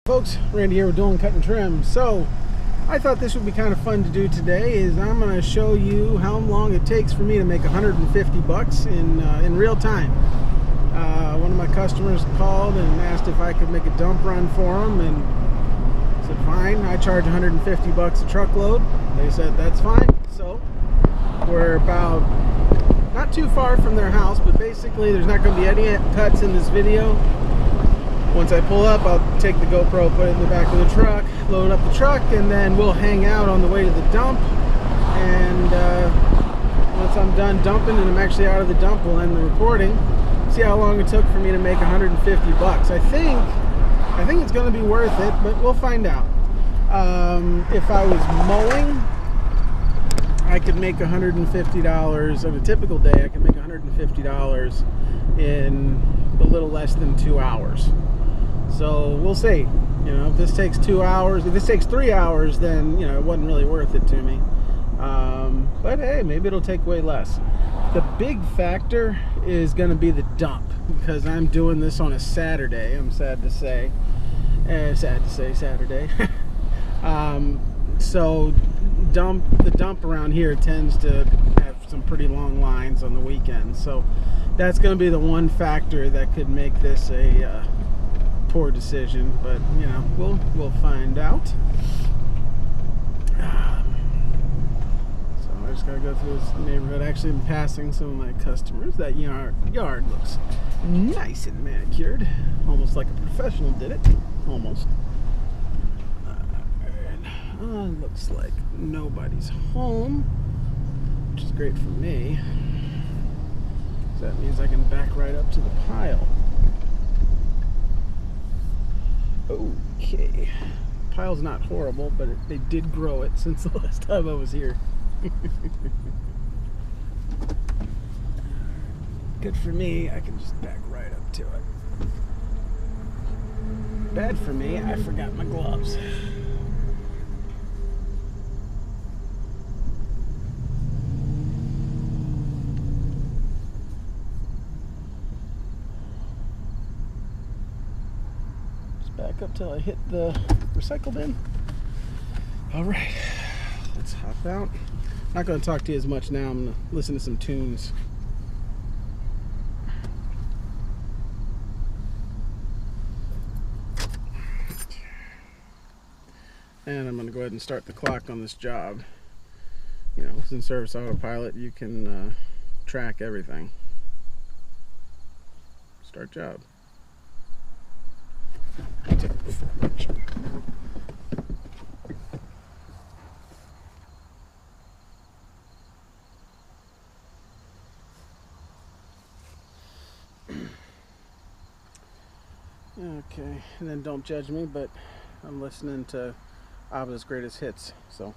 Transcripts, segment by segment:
Folks, Randy here with Dulin Cut Trim. So I thought this would be kind of fun to do today. Is I'm going to show you how long it takes for me to make 150 bucks in real time. One of my customers called and asked if I could make a dump run for them, and I said fine. I charge 150 bucks a truckload. They said that's fine. So we're about not too far from their house, but basically there's not going to be any cuts in this video. Once I pull up, I'll take the GoPro, put it in the back of the truck, load up the truck, and then we'll hang out on the way to the dump. And once I'm done dumping and I'm actually out of the dump, we'll end the recording. See how long it took for me to make 150 bucks. I think it's going to be worth it, but we'll find out. If I was mowing, I could make $150 on a typical day. I could make $150 in a little less than 2 hours. So we'll see. You know, if this takes 2 hours, if this takes 3 hours, then you know it wasn't really worth it to me. But hey, maybe it'll take way less. The big factor is going to be the dump, because I'm doing this on a Saturday. I'm sad to say Saturday. So the dump around here tends to have some pretty long lines on the weekends. So that's going to be the one factor that could make this a poor decision, but you know, we'll find out. So I just gotta go through this neighborhood. Actually, I'm passing some of my customers. That yard looks nice and manicured, almost like a professional did it. Almost. Looks like nobody's home, which is great for me. That means I can back right up to the pile. Okay. Pile's not horrible, but they did grow it since the last time I was here. Good for me, I can just back right up to it. Bad for me, I forgot my gloves. Back up till I hit the recycle bin. All right, let's hop out. Not going to talk to you as much now. I'm going to listen to some tunes. And I'm going to go ahead and start the clock on this job. You know, in Service Autopilot, you can track everything. Start job. Okay, and then don't judge me, but I'm listening to ABBA's greatest hits, so.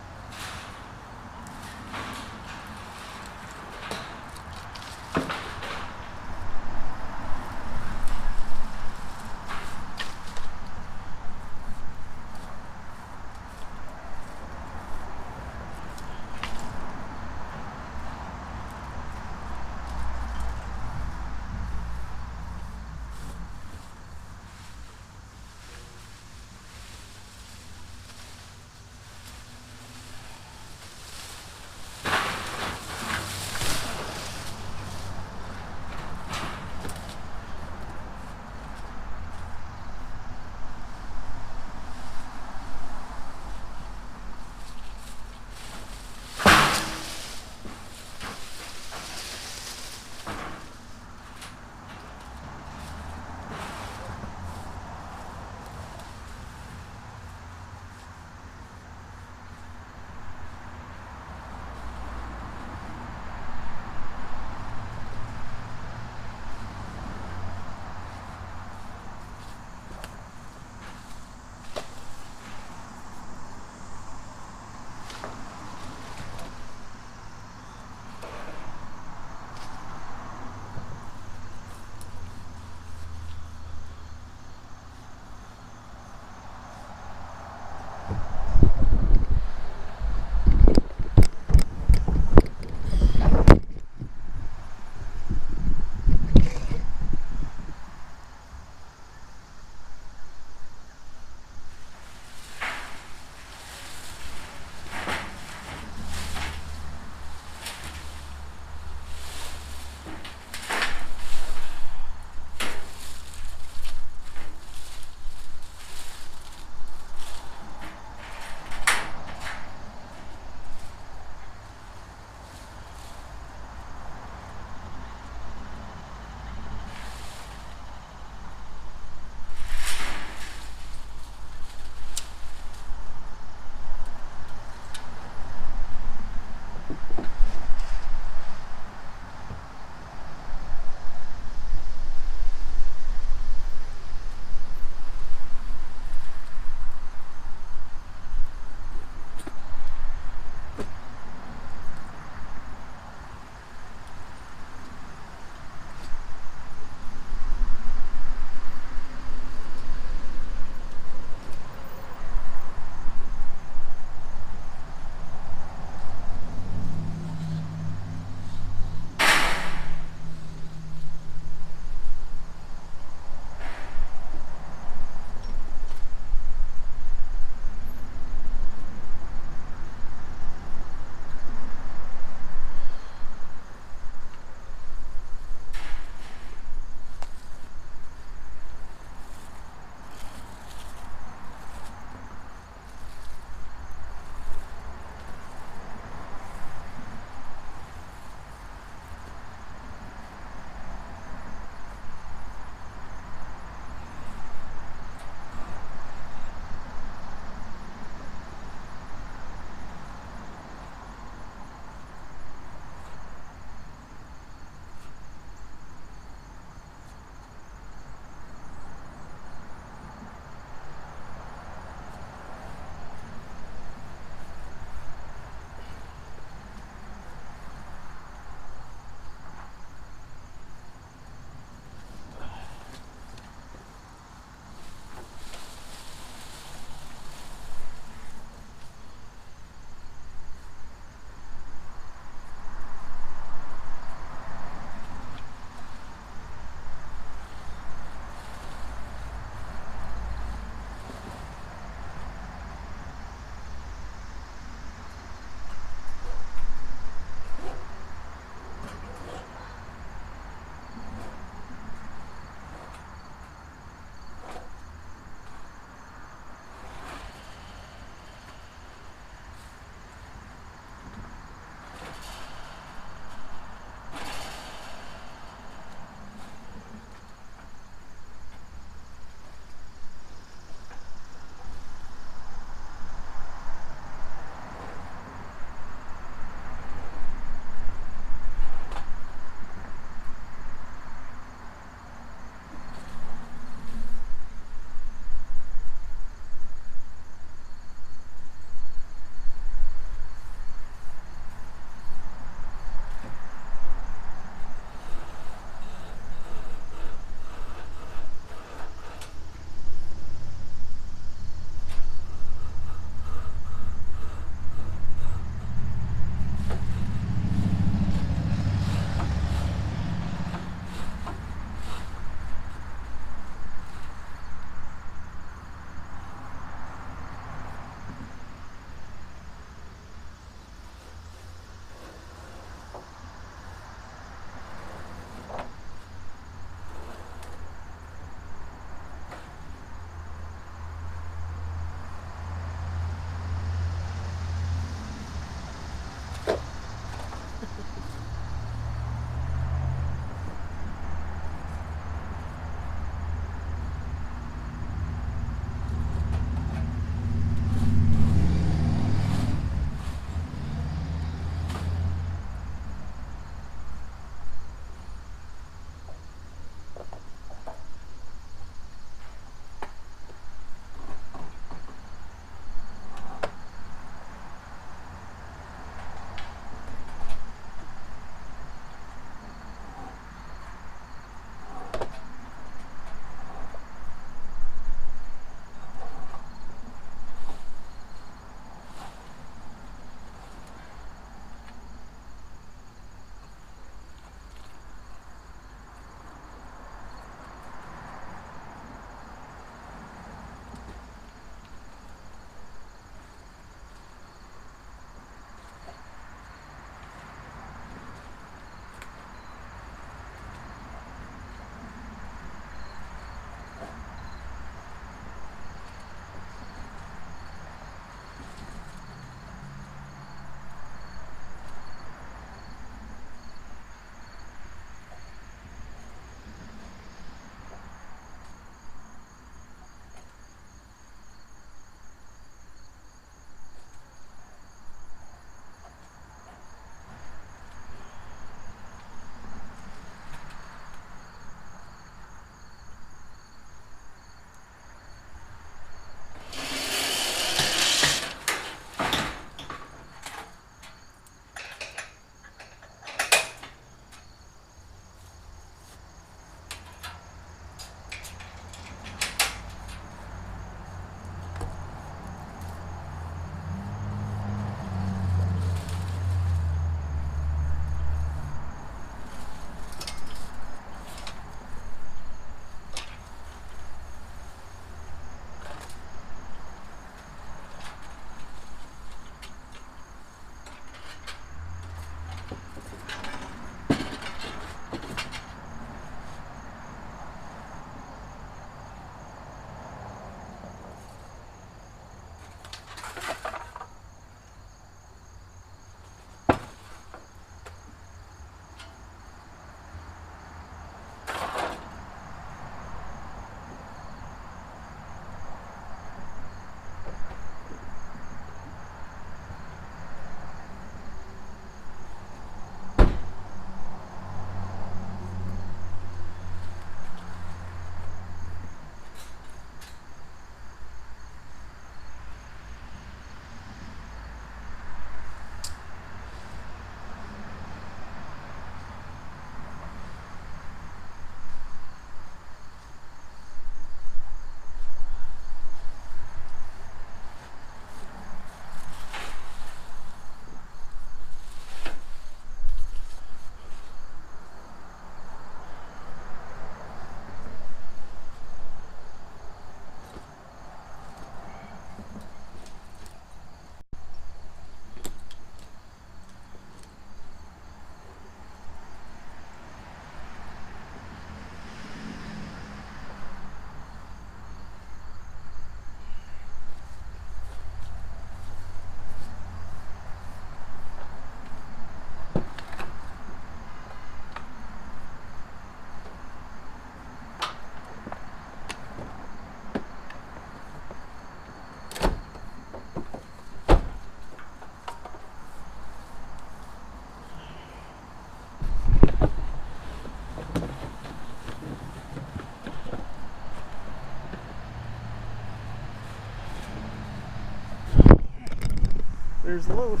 there's the load.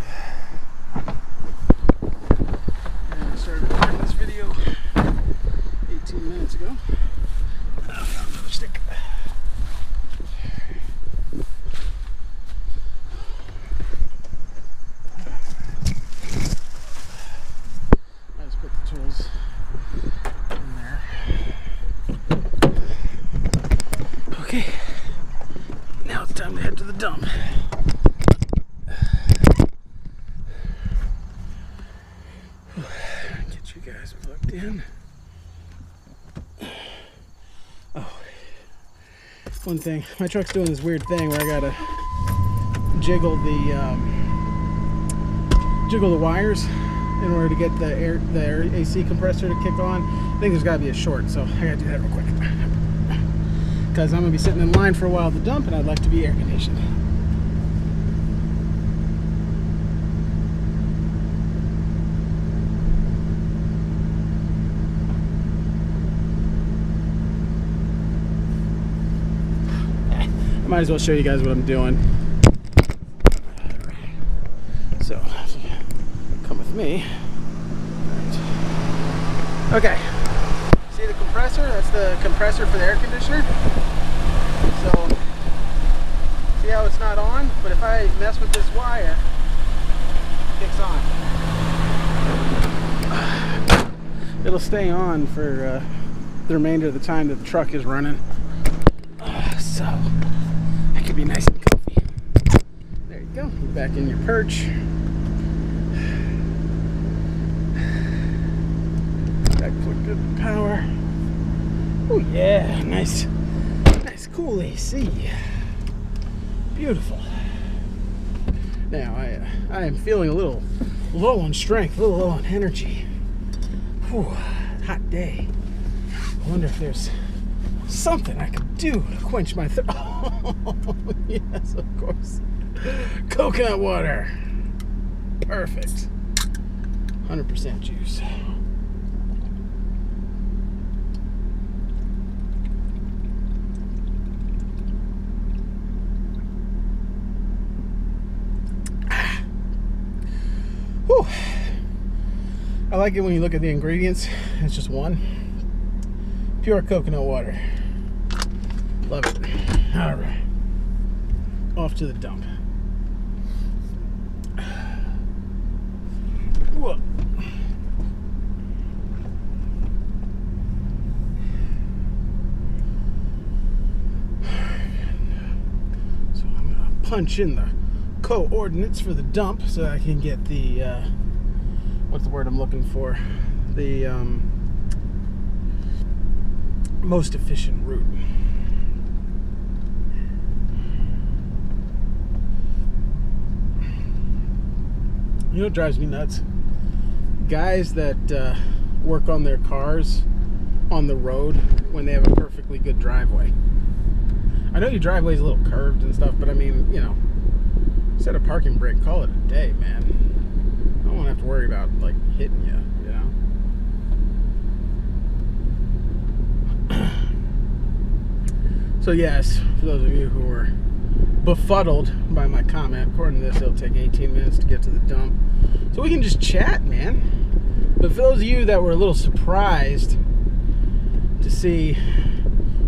And I started recording this video 18 minutes ago. I found another stick. I just put the tools in there. Okay, now it's time to head to the dump. Get you guys plugged in. Oh, one thing, my truck's doing this weird thing where I gotta jiggle the wires in order to get the air AC compressor to kick on. I think there's gotta be a short, so I gotta do that real quick. Because I'm gonna be sitting in line for a while at the dump and I'd like to be air conditioned. Might as well show you guys what I'm doing. So, come with me. Okay. See the compressor? That's the compressor for the air conditioner. So, see how it's not on? But if I mess with this wire, it kicks on. It'll stay on for the remainder of the time that the truck is running. So, that could be nice and comfy. There you go. You're back in your perch. Back for good power. Oh yeah, nice cool AC. Beautiful. Now I am feeling a little low on strength, a little low on energy. Whew, hot day. I wonder if there's something I could do to quench my thirst. Oh, yes, of course. Coconut water. Perfect. 100% juice. Whew. I like it when you look at the ingredients. It's just one. Pure coconut water. Love it. All right. Off to the dump. Whoa. So I'm going to punch in the coordinates for the dump so I can get the, what's the word I'm looking for? The most efficient route. You know what drives me nuts? Guys that work on their cars on the road when they have a perfectly good driveway. I know your driveway's a little curved and stuff, but I mean, you know, set a parking brake, call it a day, man. I don't want to have to worry about, like, hitting you, you know? So yes, for those of you who were befuddled by my comment, according to this, it'll take 18 minutes to get to the dump. So we can just chat, man. But for those of you that were a little surprised to see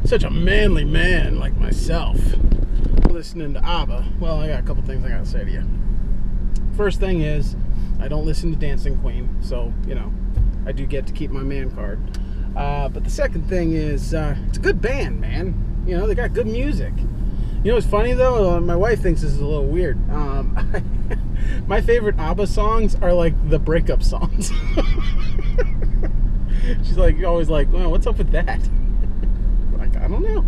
such a manly man like myself listening to ABBA, well, I got a couple things I gotta say to you. First thing is, I don't listen to Dancing Queen, so, you know, I do get to keep my man card. But the second thing is, it's a good band, man. You know, they got good music. You know what's funny, though? My wife thinks this is a little weird. My favorite ABBA songs are, like, the breakup songs. She's, like, always like, well, what's up with that? Like, I don't know.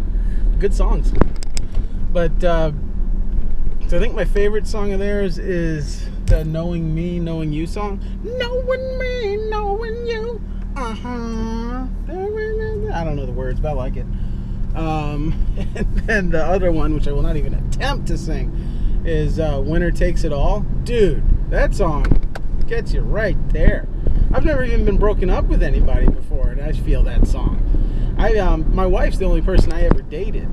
Good songs. But, so I think my favorite song of theirs is the Knowing Me, Knowing You song. Knowing me, knowing you. Uh-huh. I don't know the words, but I like it. And then the other one, which I will not even attempt to sing, is Winner Takes It All. Dude, that song gets you right there. I've never even been broken up with anybody before, and I feel that song. My wife's the only person I ever dated,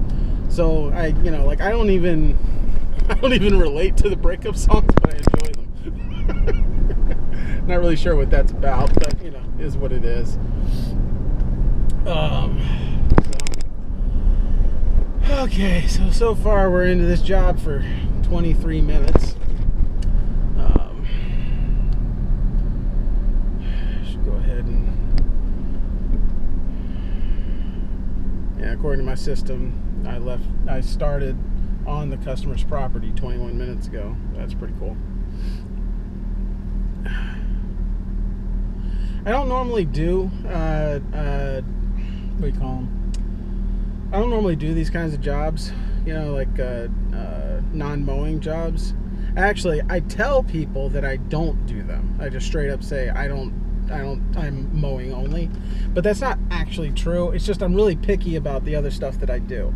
so I don't even relate to the breakup songs, but I enjoy them. Not really sure what that's about, but you know, is what it is. Okay, so far we're into this job for 23 minutes. Should go ahead and, yeah, according to my system, I started on the customer's property 21 minutes ago. That's pretty cool. I don't normally do what do you call them? I don't normally do these kinds of jobs, you know, like non-mowing jobs. Actually, I tell people that I don't do them. I just straight up say I'm mowing only. But that's not actually true. It's just I'm really picky about the other stuff that I do.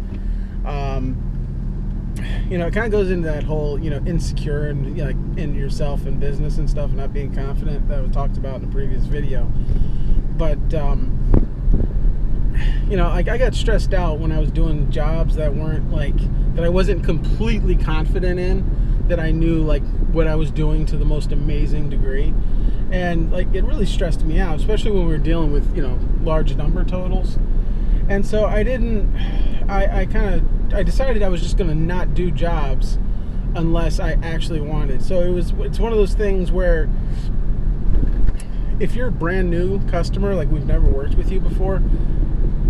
You know, it kind of goes into that whole, you know, insecure and, you know, like in yourself and business and stuff, and not being confident that was talked about in a previous video. But you know, like I got stressed out when I was doing jobs that weren't like, that I wasn't completely confident in, that I knew like what I was doing to the most amazing degree. And like it really stressed me out, especially when we were dealing with, you know, large number totals. And so I decided I was just going to not do jobs unless I actually wanted. So it's one of those things where if you're a brand new customer, like we've never worked with you before,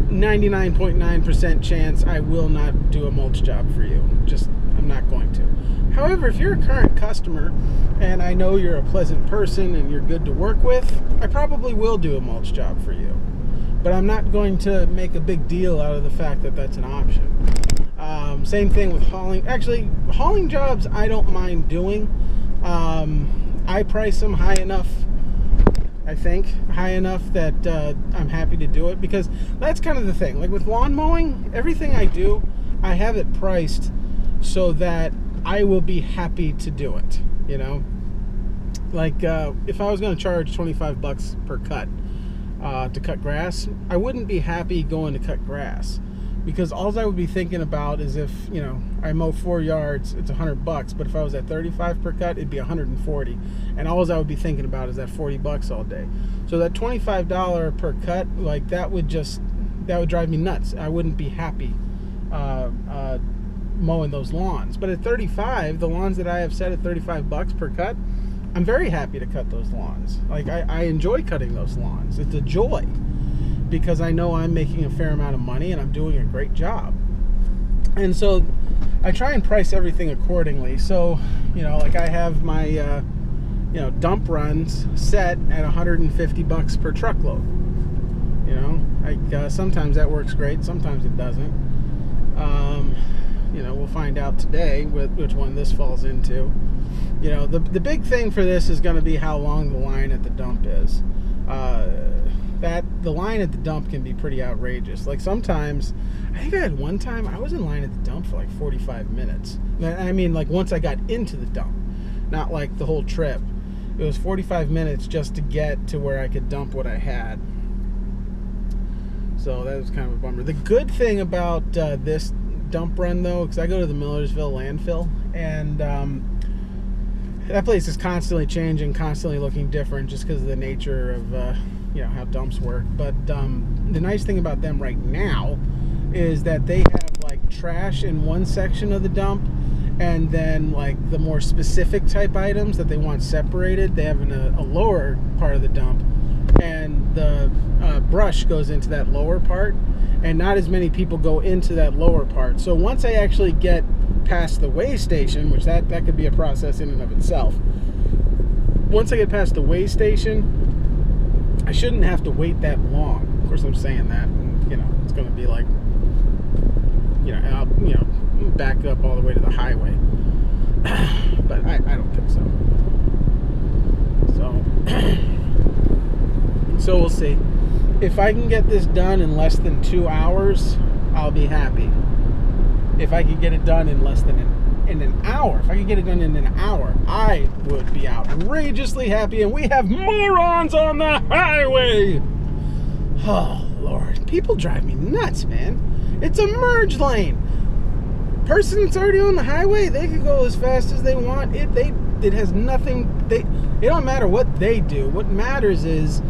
99.9% chance I will not do a mulch job for you. Just, I'm not going to. However, if you're a current customer and I know you're a pleasant person and you're good to work with, I probably will do a mulch job for you. But I'm not going to make a big deal out of the fact that that's an option. Same thing with hauling. Actually, hauling jobs I don't mind doing. I price them high enough, I think, high enough that I'm happy to do it, because that's kind of the thing. Like with lawn mowing, everything I do, I have it priced so that I will be happy to do it, you know? Like if I was going to charge 25 bucks per cut to cut grass, I wouldn't be happy going to cut grass, because all I would be thinking about is if, you know, I mow 4 yards, it's 100 bucks, but if I was at 35 per cut, it'd be 140. And all I would be thinking about is that 40 bucks all day. So that $25 per cut, like that would drive me nuts. I wouldn't be happy mowing those lawns. But at 35, the lawns that I have set at 35 bucks per cut, I'm very happy to cut those lawns. Like I enjoy cutting those lawns. It's a joy, because I know I'm making a fair amount of money and I'm doing a great job. And so I try and price everything accordingly. So, you know, like I have my, you know, dump runs set at 150 bucks per truckload. You know, like sometimes that works great, sometimes it doesn't. You know, we'll find out today which one this falls into. You know, the big thing for this is going to be how long the line at the dump is. The line at the dump can be pretty outrageous. Like sometimes, I think I had one time I was in line at the dump for like 45 minutes. I mean, like once I got into the dump, not like the whole trip. It was 45 minutes just to get to where I could dump what I had. So that was kind of a bummer. The good thing about this dump run though, because I go to the Millersville landfill, and that place is constantly changing, constantly looking different, just because of the nature of you know, how dumps work. But the nice thing about them right now is that they have like trash in one section of the dump, and then like the more specific type items that they want separated, they have in a lower part of the dump, and the brush goes into that lower part, and not as many people go into that lower part. So once I actually get past the weigh station, which that could be a process in and of itself, once I get past the weigh station, I shouldn't have to wait that long. Of course, I'm saying that, and, you know, it's going to be like, you know, I'll, you know, back up all the way to the highway. But I don't think so. So we'll see. If I can get this done in less than 2 hours, I'll be happy. If I could get it done in less than an hour, if I could get it done in an hour, I would be outrageously happy. And we have morons on the highway. Oh Lord, people drive me nuts, man. It's a merge lane. Person that's already on the highway, they can go as fast as they want. it has nothing. It don't matter what they do. What matters is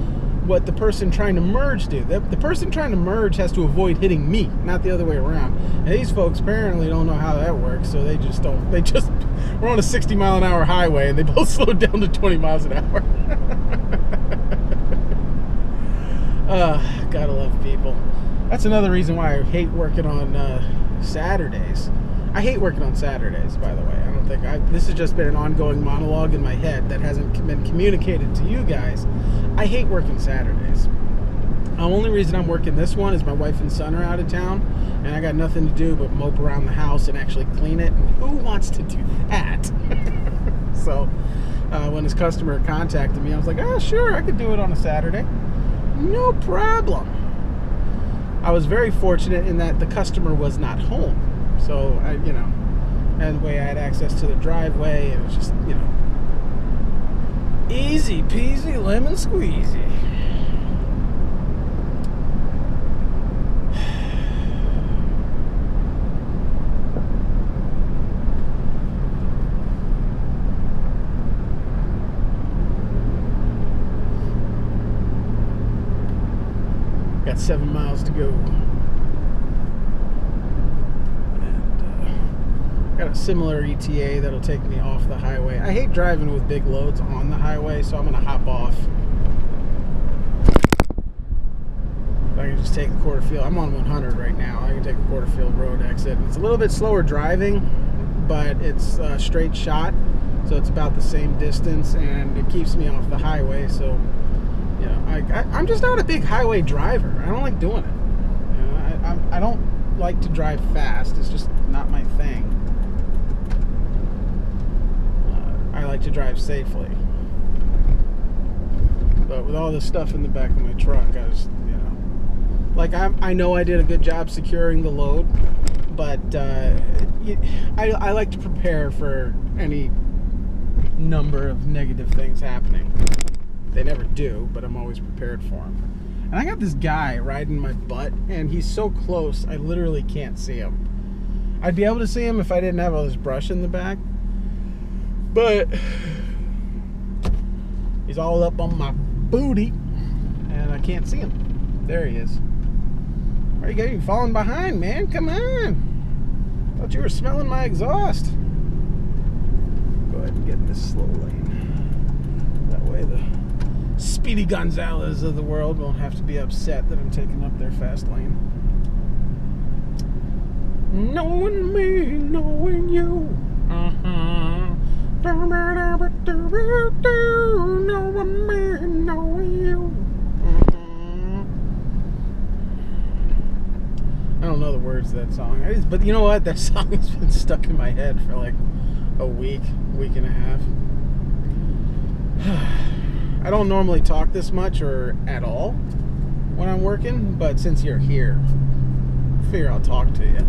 what the person trying to merge do. The person trying to merge has to avoid hitting me, not the other way around. And these folks apparently don't know how that works, so they just don't. We're on a 60-mile-an-hour highway, and they both slowed down to 20 miles an hour. Gotta love people. That's another reason why I hate working on Saturdays. I hate working on Saturdays, by the way. I don't think this has just been an ongoing monologue in my head that hasn't been communicated to you guys. I hate working Saturdays. The only reason I'm working this one is my wife and son are out of town, and I got nothing to do but mope around the house and actually clean it. And who wants to do that? So when this customer contacted me, I was like, oh, sure, I could do it on a Saturday. No problem. I was very fortunate in that the customer was not home. So, and way I had access to the driveway, and it was just, easy peasy lemon squeezy. Got 7 miles to go. Got a similar ETA that'll take me off the highway. I hate driving with big loads on the highway, so I'm going to hop off. I can just take the Quarterfield. I'm on 100 right now. I can take the Quarterfield Road exit. It's a little bit slower driving, but it's a straight shot, so it's about the same distance, and it keeps me off the highway. So, I'm just not a big highway driver. I don't like doing it. I don't like to drive fast. It's just not my thing. I like to drive safely. But with all this stuff in the back of my truck, I just, I know I did a good job securing the load, but I like to prepare for any number of negative things happening. They never do, but I'm always prepared for them. And I got this guy riding my butt, and he's so close, I literally can't see him. I'd be able to see him if I didn't have all this brush in the back. But he's all up on my booty, and I can't see him. There he is. Why are you getting falling behind, man? Come on. Thought you were smelling my exhaust. Go ahead and get in this slow lane. That way the Speedy Gonzalez of the world won't have to be upset that I'm taking up their fast lane. Knowing me, knowing you. Knowing me, knowing you. I don't know the words of that song. But you know what? That song has been stuck in my head for like a week and a half. I don't normally talk this much or at all when I'm working, but since you're here, I figure I'll talk to you.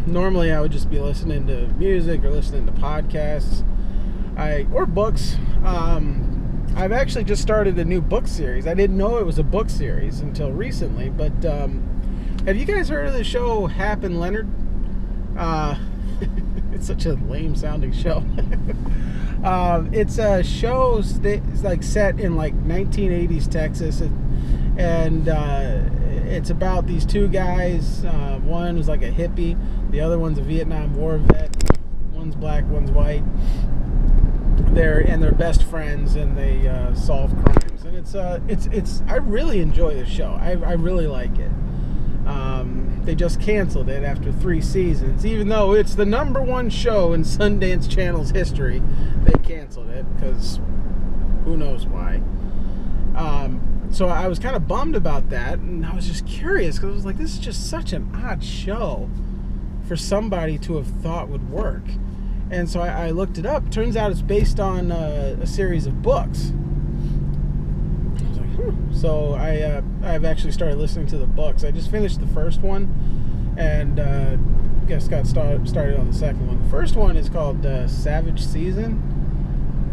Normally I would just be listening to music or listening to podcasts or books. I've actually just started a new book series. I didn't know it was a book series until recently, but have you guys heard of the show Hap and Leonard? It's such a lame sounding show. It's a show that's like set in like 1980s Texas, and it's about these two guys. One was like a hippie, the other one's a Vietnam War vet. One's black, one's white. They're best friends, and they solve crimes. And it's I really enjoy this show. I really like it. They just canceled it after 3 seasons, even though it's the #1 show in Sundance Channel's history. They canceled it because who knows why. So I was kind of bummed about that, and I was just curious because I was like, this is just such an odd show for somebody to have thought would work. And so I looked it up. Turns out it's based on a series of books. I was like, So I've actually started listening to the books. I just finished the first one, and got started on the second one. The first one is called Savage Season,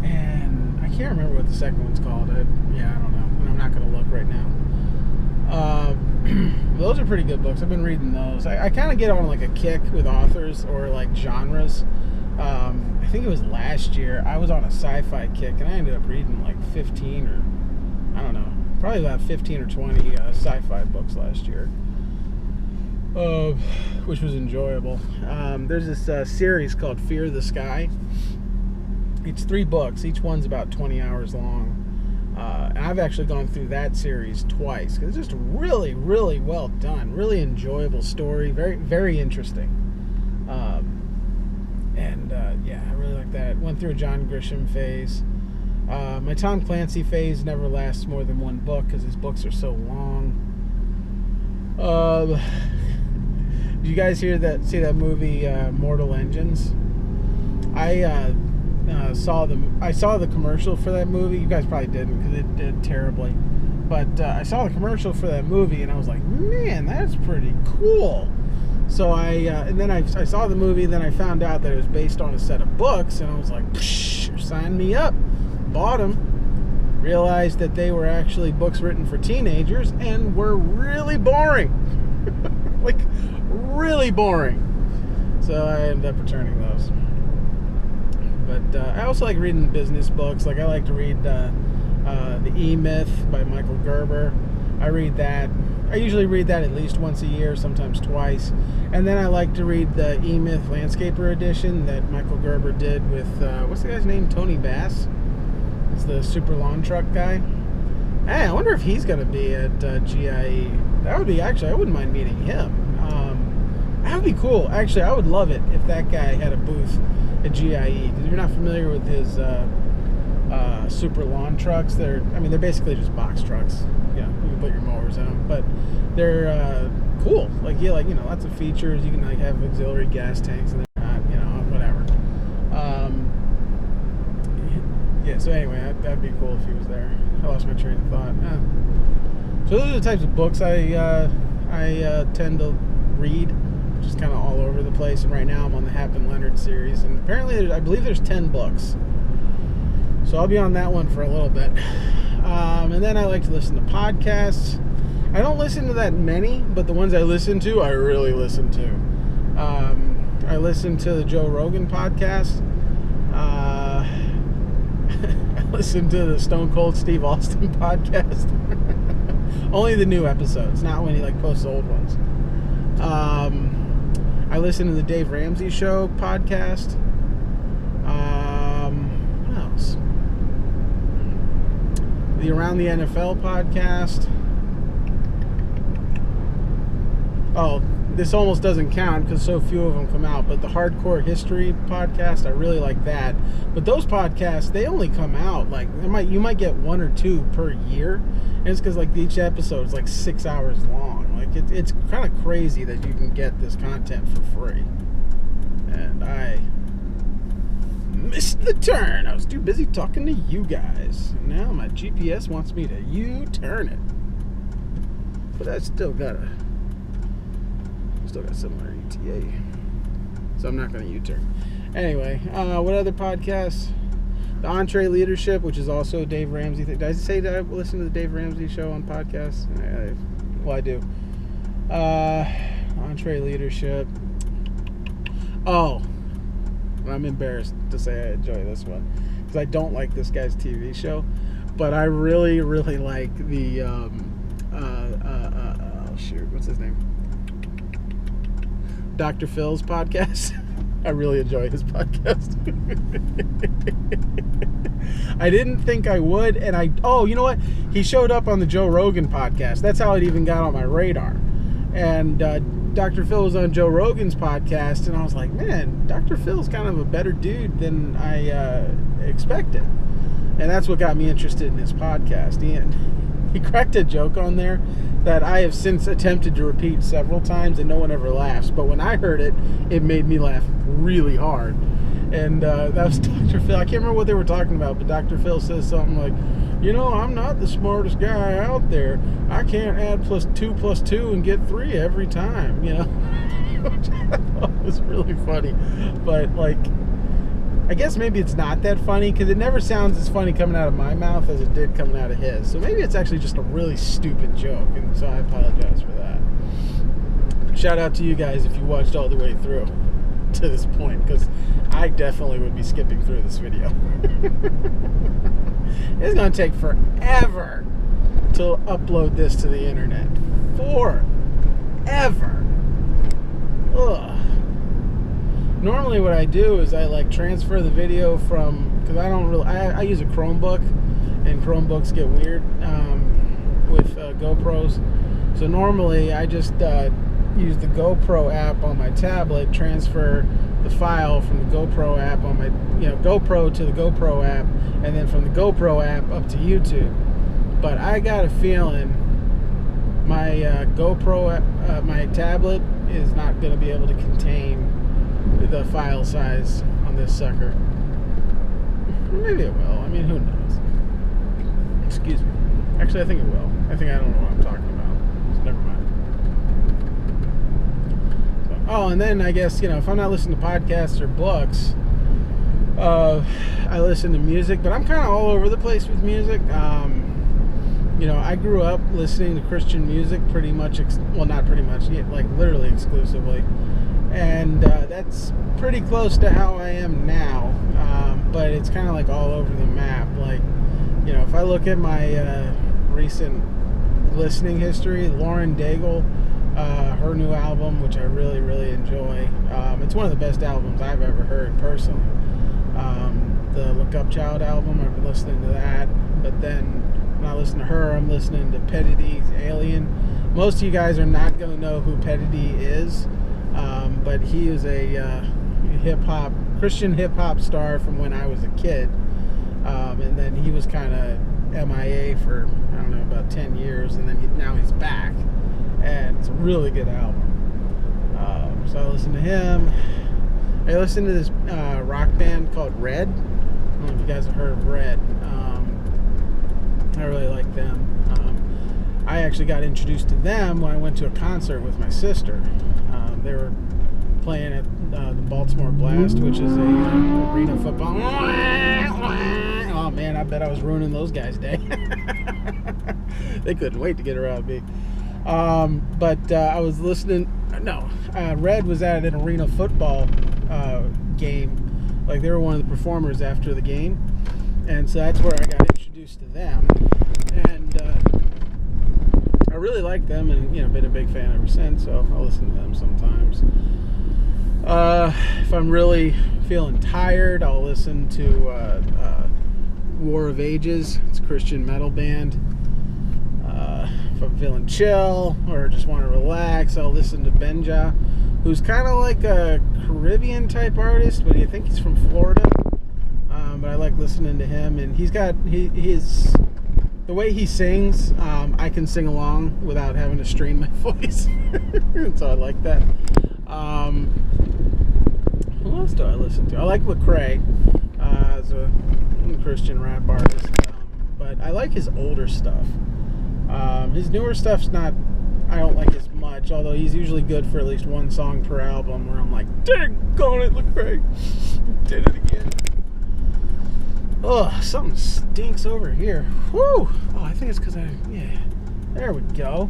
and I can't remember what the second one's called. I don't know, and I'm not going to look right now. Those are pretty good books. I've been reading those. I kind of get on like a kick with authors or like genres. I think it was last year. I was on a sci-fi kick, and I ended up reading like 15 or, I don't know, probably about 15 or 20 sci-fi books last year, which was enjoyable. There's this series called Fear the Sky. It's 3 books. Each one's about 20 hours long. And I've actually gone through that series twice because it's just really, really well done. Really enjoyable story. Very, very interesting. Yeah, I really like that. Went through a John Grisham phase. My Tom Clancy phase never lasts more than 1 book because his books are so long. Did you guys see that movie Mortal Engines? I saw the commercial for that movie. You guys probably didn't because it did terribly. But I saw the commercial for that movie and I was like, man, that's pretty cool. So and then I saw the movie, then I found out that it was based on a set of books, and I was like, sign me up. Bought them. Realized that they were actually books written for teenagers and were really boring. Like, really boring. So I ended up returning those. But I also like reading business books. Like, I like to read The E-Myth by Michael Gerber. I read that. I usually read that at least once a year, sometimes twice. And then I like to read the E-Myth Landscaper edition that Michael Gerber did with, what's the guy's name? Tony Bass. It's the super lawn truck guy. Hey, I wonder if he's going to be at GIE. That would be, actually, I wouldn't mind meeting him. That would be cool. Actually, I would love it if that guy had a booth at GIE. Because if you're not familiar with his super lawn trucks, they're basically just box trucks. You can put your mowers in them, but they're cool. Like, lots of features. You can like have auxiliary gas tanks, and they're not, whatever. Yeah. So anyway, that'd be cool if he was there. I lost my train of thought. So those are the types of books I tend to read, just kind of all over the place. And right now I'm on the Hap and Leonard series, and apparently I believe there's 10 books. So I'll be on that one for a little bit. And then I like to listen to podcasts. I don't listen to that many, but the ones I listen to, I really listen to. I listen to the Joe Rogan podcast. I listen to the Stone Cold Steve Austin podcast. Only the new episodes, not when he posts old ones. I listen to the Dave Ramsey Show podcast. What else? The Around the NFL podcast. Oh, this almost doesn't count because so few of them come out, but the Hardcore History podcast, I really like that. But those podcasts, they only come out, you might get 1 or 2 per year, and it's because, each episode is, 6 hours long. It's kind of crazy that you can get this content for free. And I missed the turn. I was too busy talking to you guys. Now my GPS wants me to U-turn it. But I still got similar ETA. So I'm not going to U-turn. Anyway, what other podcasts? The Entree Leadership, which is also a Dave Ramsey thing. Did I say that I listen to the Dave Ramsey Show on podcasts? Well, I do. Entree Leadership. Oh, I'm embarrassed to say I enjoy this one because I don't like this guy's TV show, but I really, really like the oh shoot, what's his name? Dr. Phil's podcast. I really enjoy his podcast. I didn't think I would, and you know what? He showed up on the Joe Rogan podcast. That's how it even got on my radar. And Dr. Phil was on Joe Rogan's podcast, and I was like, man, Dr. Phil's kind of a better dude than I expected. And that's what got me interested in his podcast. He cracked a joke on there that I have since attempted to repeat several times, and no one ever laughs. But when I heard it, it made me laugh really hard. And that was Dr. Phil. I can't remember what they were talking about, but Dr. Phil says something like, I'm not the smartest guy out there. I can't add +2 + 2 and get 3 every time, Which I thought was really funny. But, I guess maybe it's not that funny because it never sounds as funny coming out of my mouth as it did coming out of his. So maybe it's actually just a really stupid joke, and so I apologize for that. Shout out to you guys if you watched all the way through. to this point, because I definitely would be skipping through this video. It's going to take forever to upload this to the internet. Forever. Ugh. Normally what I do is I like transfer the video from, because I don't really, I use a Chromebook, and Chromebooks get weird with GoPros. So normally I just use the GoPro app on my tablet, transfer the file from the GoPro app on my, GoPro to the GoPro app, and then from the GoPro app up to YouTube. But I got a feeling my GoPro, my tablet is not going to be able to contain the file size on this sucker. Maybe it will. I mean, who knows? Excuse me. Actually, I think it will. I don't know what I'm talking about. So never mind. So, oh, and then I guess, if I'm not listening to podcasts or books, I listen to music, but I'm kind of all over the place with music. I grew up listening to Christian music pretty much, well, not pretty much, like literally exclusively. And that's pretty close to how I am now, but it's kind of like all over the map. Like, if I look at my recent listening history, Lauren Daigle, her new album, which I really, really enjoy, it's one of the best albums I've ever heard personally. The Look Up Child album, I've been listening to that, but then when I listen to her, I'm listening to Petity's Alien. Most of you guys are not going to know who Petity is. But he is a Christian hip-hop star from when I was a kid. And then he was kind of MIA for, I don't know, about 10 years. And then now he's back. And it's a really good album. So I listen to him. I listen to this rock band called Red. I don't know if you guys have heard of Red. I really like them. I actually got introduced to them when I went to a concert with my sister. They were playing at the Baltimore Blast, which is a arena football. Oh man, I bet I was ruining those guys' day. They couldn't wait to get around me. But I was listening. No, Red was at an arena football game. Like, they were one of the performers after the game, and so that's where I got introduced to them. And I really like them, and been a big fan ever since. So I'll listen to them sometimes. If I'm really feeling tired, I'll listen to War of Ages. It's a Christian metal band. If I'm feeling chill or just want to relax, I'll listen to Benja, who's kind of like a Caribbean type artist, but I think he's from Florida. But I like listening to him, and he's got his the way he sings. I can sing along without having to strain my voice, so I like that. Who else do I listen to? I like Lecrae as a Christian rap artist, but I like his older stuff. His newer stuff's not, I don't like as much, although he's usually good for at least one song per album where I'm like, dang on it, Lecrae, did it again. Oh, something stinks over here. Whew. Oh, I think it's because there we go.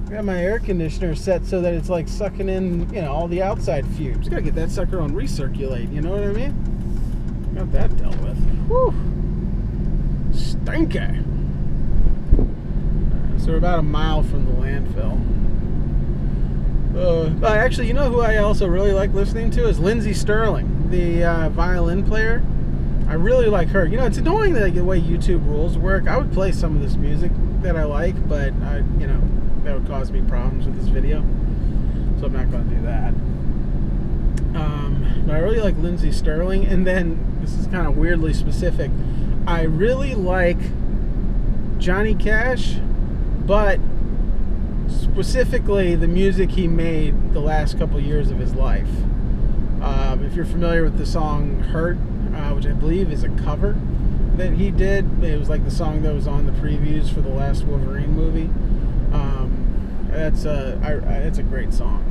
I got my air conditioner set so that it's like sucking in, all the outside fumes. Gotta get that sucker on recirculate, you know what I mean? Got that dealt with. Whew. Stinky. So we're about a mile from the landfill. Actually, you know who I also really like listening to is Lindsey Sterling, the violin player. I really like her. It's annoying that the way YouTube rules work. I would play some of this music that I like, but that would cause me problems with this video, so I'm not going to do that. But I really like Lindsey Sterling, and then this is kind of weirdly specific. I really like Johnny Cash, but specifically the music he made the last couple years of his life. If you're familiar with the song Hurt, which I believe is a cover that he did, it was like the song that was on the previews for the last Wolverine movie. It's a great song.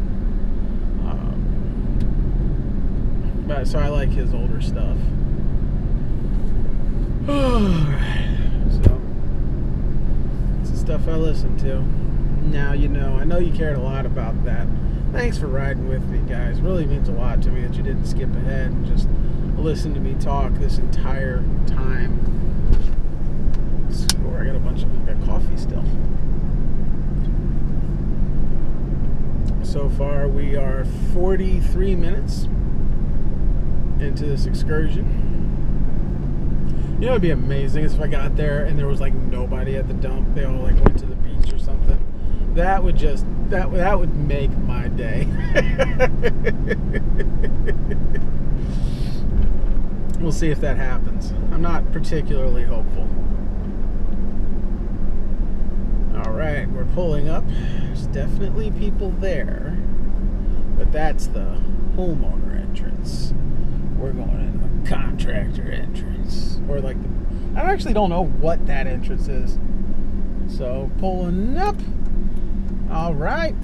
So I like his older stuff. So it's the stuff I listen to. Now I know you cared a lot about that Thanks for riding with me, guys. Really means a lot to me that you didn't skip ahead and just listen to me talk this entire time. Oh, I got coffee still. So far, we are 43 minutes into this excursion. You know, it'd be amazing if I got there and there was like nobody at the dump. They all like went to the beach or something. That would just that would make my day. We'll see if that happens. I'm not particularly hopeful. All right, we're pulling up. There's definitely people there, but that's the homeowner entrance. We're going in a contractor entrance, or like I actually don't know what that entrance is. So pulling up. All right.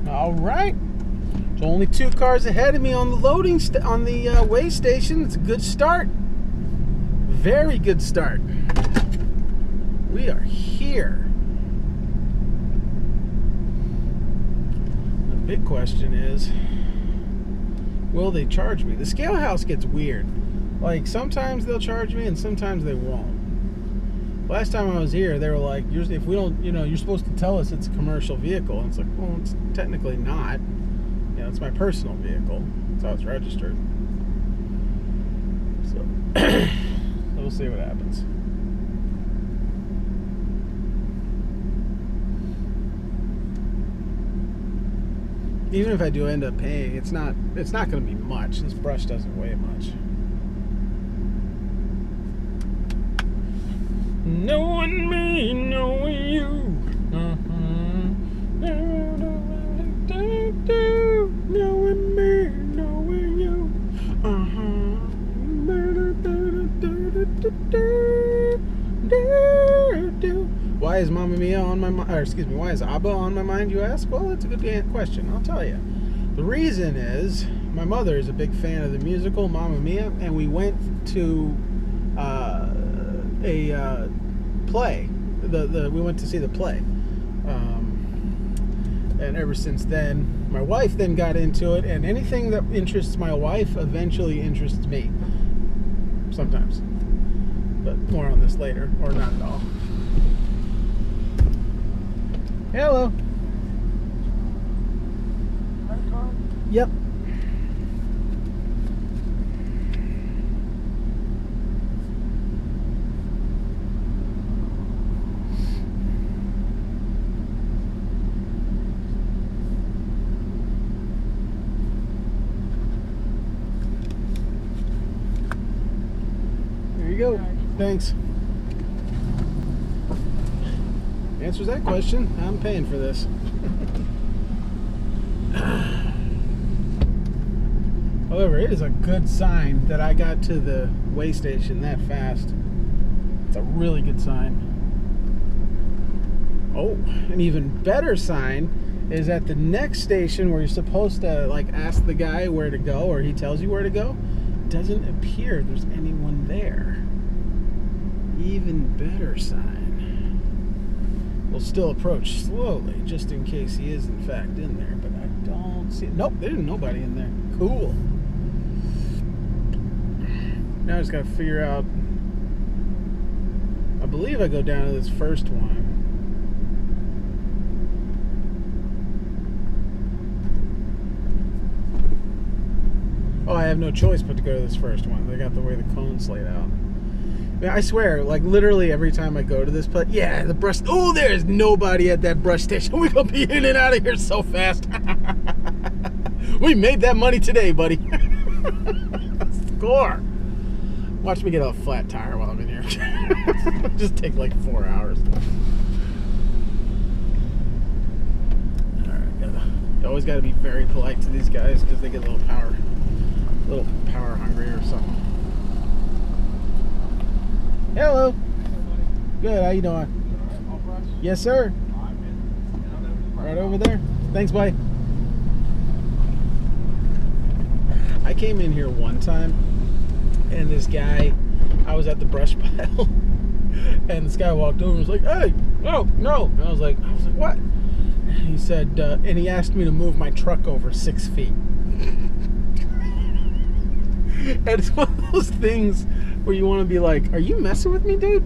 There's only 2 cars ahead of me on the loading on the weigh station. It's a good start. Very good start. We are here. The big question is, will they charge me? The scale house gets weird. Like sometimes they'll charge me and sometimes they won't. Last time I was here, they were like, if we don't, you're supposed to tell us it's a commercial vehicle. And it's like, well, it's technically not. It's my personal vehicle. That's how it's registered. So, we'll see what happens. Even if I do end up paying, it's not going to be much. This brush doesn't weigh much. Knowing me, knowing you. Knowing me, knowing you. Why is Mamma Mia on my mind? Or excuse me, why is ABBA on my mind, you ask? Well, that's a good question. I'll tell you. The reason is my mother is a big fan of the musical Mamma Mia, and we went to a play. We went to see the play, and ever since then, my wife then got into it. And anything that interests my wife eventually interests me. Sometimes, but more on this later, or not at all. Hello. Yep. There you go. Thanks. Answers that question. I'm paying for this. However, it is a good sign that I got to the weigh station that fast. It's a really good sign. Oh, an even better sign is at the next station where you're supposed to like ask the guy where to go, or he tells you where to go. It doesn't appear there's anyone there. Even better sign. We'll still approach slowly, just in case he is in fact in there, but I don't see it. Nope, there's nobody in there. Cool. Now I just gotta figure out, I believe I go down to this first one. Oh, I have no choice but to go to this first one. They got the way the cone's laid out. I swear, like literally every time I go to this place, yeah, the brush. Oh, there's nobody at that brush station. We're gonna be in and out of here so fast. We made that money today, buddy. Score. Watch me get a flat tire while I'm in here. Just take like 4 hours. All right, you always got to be very polite to these guys because they get a little power hungry or something. Hello. Good. How you doing? Yes, sir. Right over there. Thanks, buddy. I came in here one time, and this guy, I was at the brush pile, and this guy walked over and was like, "Hey, no." And I was like, "What?" He said, and he asked me to move my truck over 6 feet. And it's one of those things where you want to be like, are you messing with me, dude?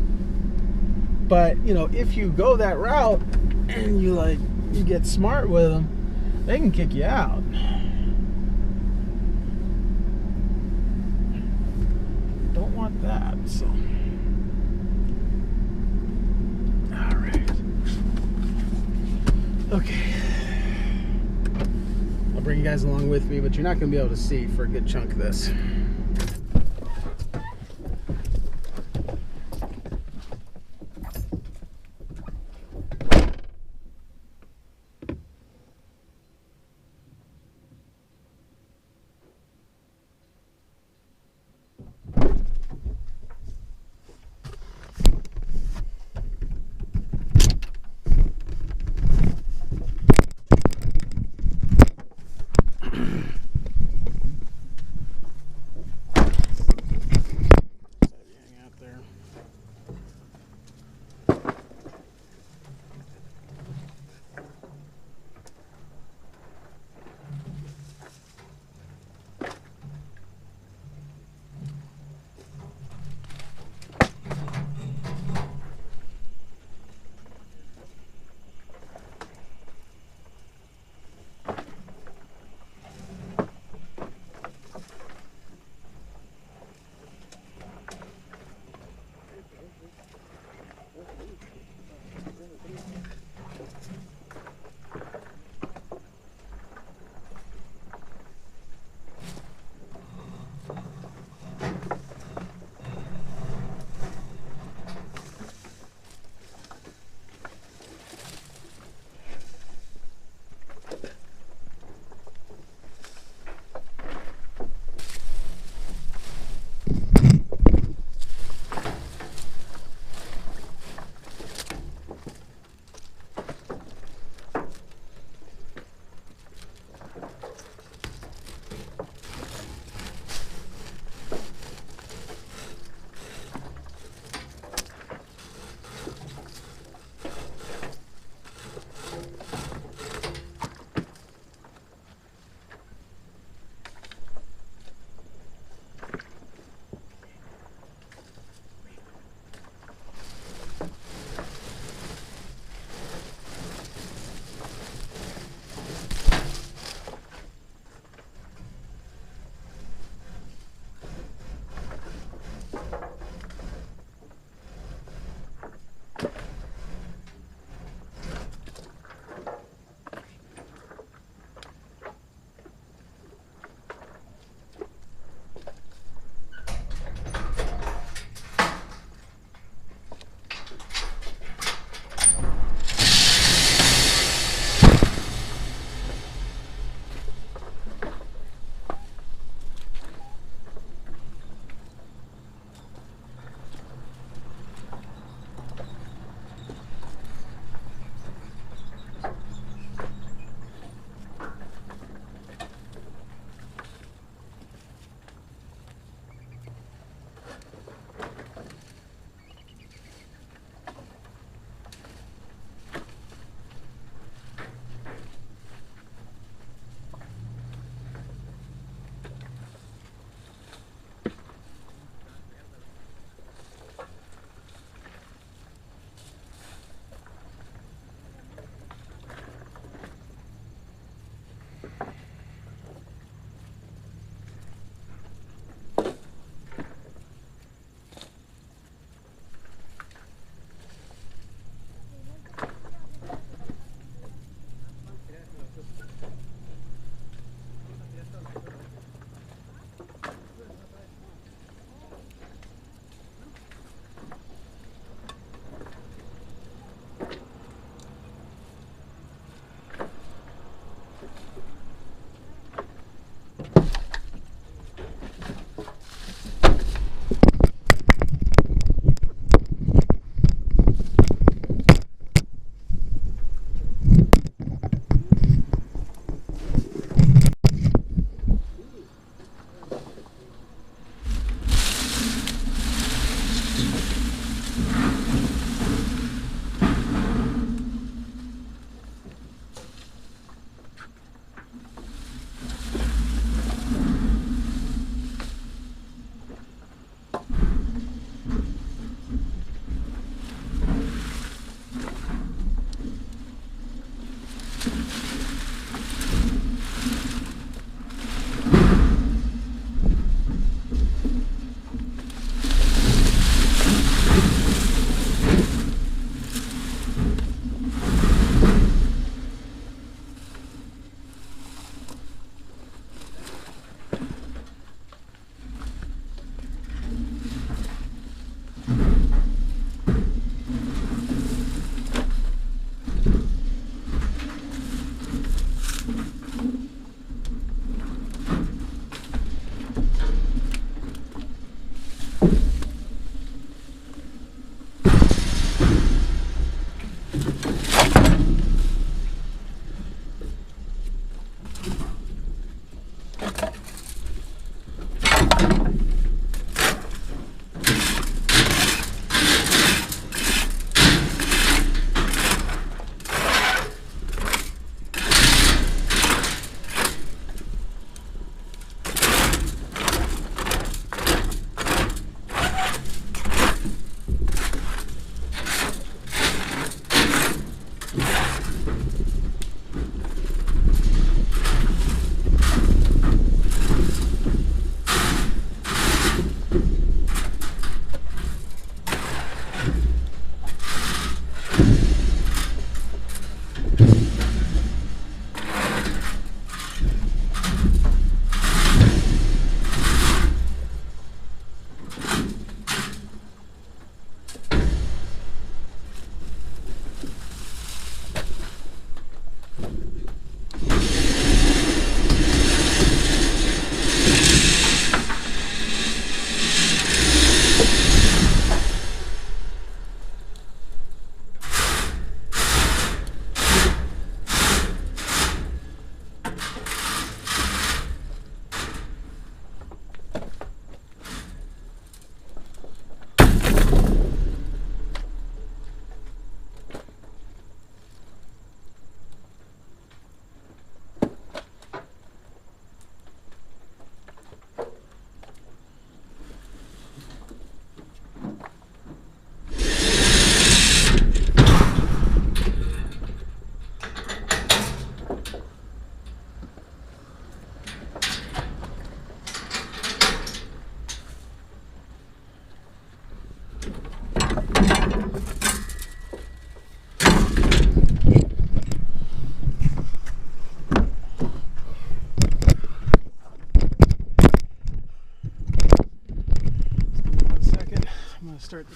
But, you know, if you go that route and you get smart with them, they can kick you out. Don't want that, so. All right. Okay. I'll bring you guys along with me, but you're not going to be able to see for a good chunk of this.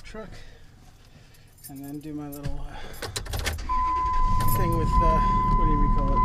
truck, and then do my little thing with what do you call it?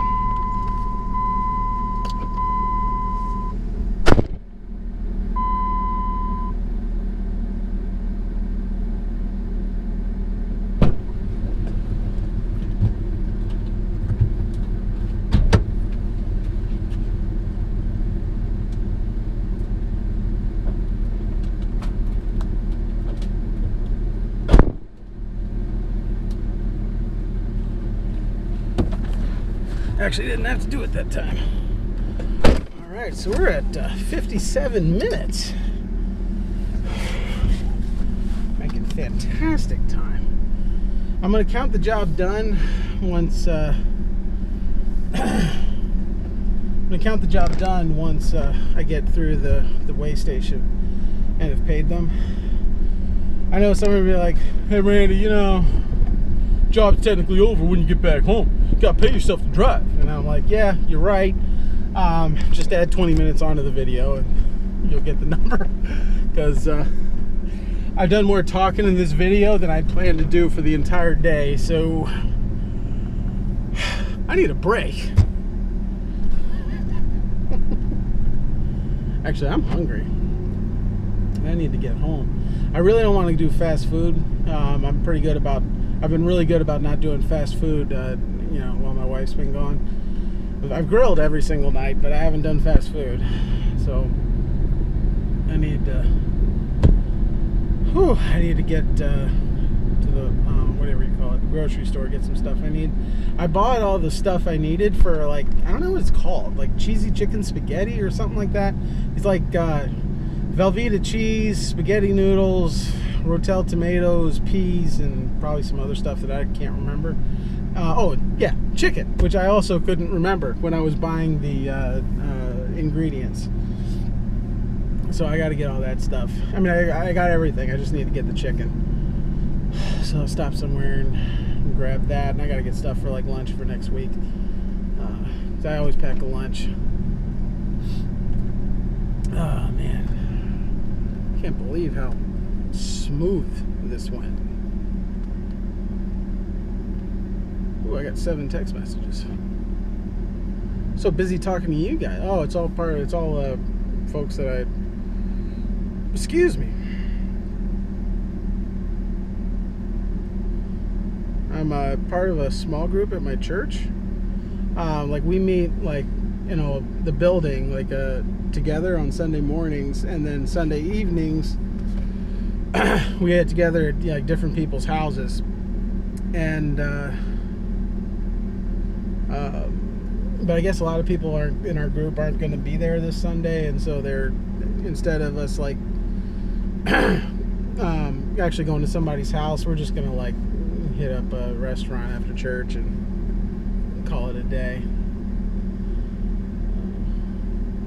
Actually didn't have to do it that time. All right, so we're at 57 minutes. Making fantastic time. I'm gonna count the job done once I get through the weigh station and have paid them. I know someone will be like, hey Randy, you know, job's technically over when you get back home. You gotta pay yourself to drive. And I'm like, yeah, you're right. Just add 20 minutes onto the video and you'll get the number. Because I've done more talking in this video than I planned to do for the entire day. So I need a break. Actually, I'm hungry. I need to get home. I really don't want to do fast food. I've been really good about not doing fast food, you know, while my wife's been gone. I've grilled every single night, but I haven't done fast food. So I need to get to the whatever you call it, the grocery store, get some stuff I need. I bought all the stuff I needed for, like, I don't know what it's called, like cheesy chicken spaghetti or something like that. It's like Velveeta cheese, spaghetti noodles, Rotel tomatoes, peas, and probably some other stuff that I can't remember. Oh yeah, chicken, which I also couldn't remember when I was buying the ingredients. So I got to get all that stuff. I mean, I got everything. I just need to get the chicken. So I'll stop somewhere and grab that. And I got to get stuff for like lunch for next week. So I always pack a lunch. Oh man, can't believe how smooth this went. Ooh, I got 7 text messages. So busy talking to you guys. Oh, it's all folks that I... Excuse me. I'm a part of a small group at my church. Like we meet, like, you know, the building, like together on Sunday mornings, and then Sunday evenings we get together at, like, different people's houses. And but I guess a lot of people in our group aren't going to be there this Sunday, and so they're, instead of us like actually going to somebody's house, we're just going to like hit up a restaurant after church and call it a day.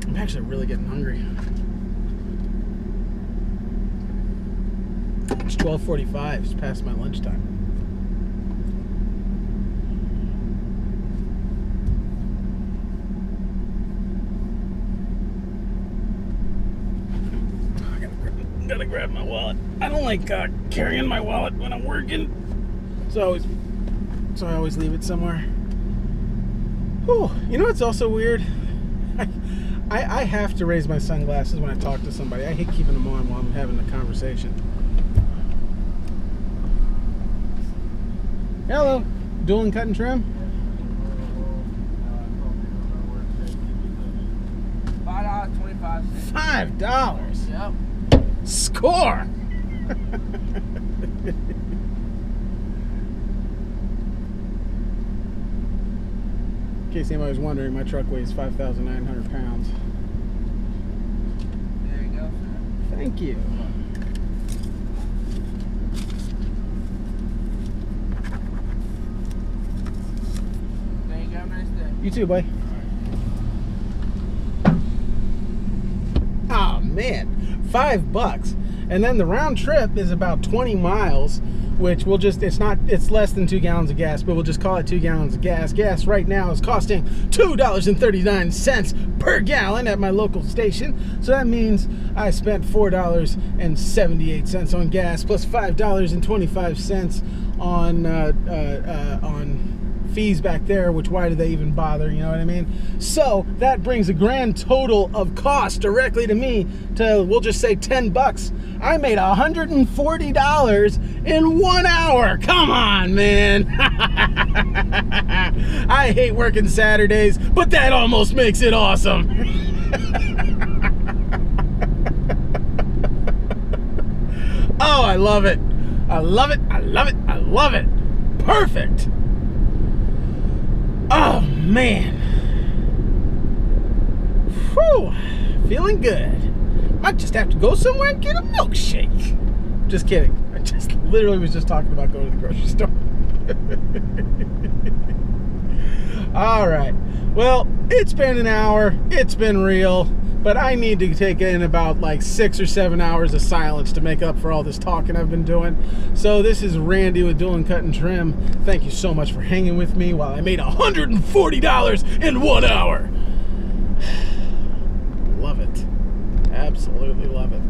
I'm actually really getting hungry. It's 12:45. It's past my lunchtime. Gotta grab my wallet. I don't like carrying my wallet when I'm working, so I always leave it somewhere. Whew. You know what's also weird? I have to raise my sunglasses when I talk to somebody. I hate keeping them on while I'm having the conversation. Hello, Dulin Cut Trim. $5.25. $5. Yep. Score! In case anybody was wondering, my truck weighs 5,900 pounds. There you go, sir. Thank you. There you go, nice day. You too, boy. Oh man, $5, and then the round trip is about 20 miles, which we'll just, it's less than 2 gallons of gas, but we'll just call it 2 gallons of gas. Gas right now is costing $2.39 per gallon at my local station. So that means I spent $4.78 on gas plus $5.25 on fees back there, which why do they even bother, you know what I mean? So that brings a grand total of cost directly to me to, we'll just say, 10 bucks. I made $140 in 1 hour. Come on, man. I hate working Saturdays, but that almost makes it awesome. Oh, I love it. I love it. I love it. I love it. Perfect. Oh, man. Whew. Feeling good. Might just have to go somewhere and get a milkshake. Just kidding. I just literally was just talking about going to the grocery store. All right. Well, it's been an hour. It's been real. But I need to take in about like 6 or 7 hours of silence to make up for all this talking I've been doing. So this is Randy with Dulin Cut and Trim. Thank you so much for hanging with me while I made $140 in 1 hour. Love it. Absolutely love it.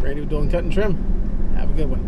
Randy with Dulin Cut and Trim. Have a good one.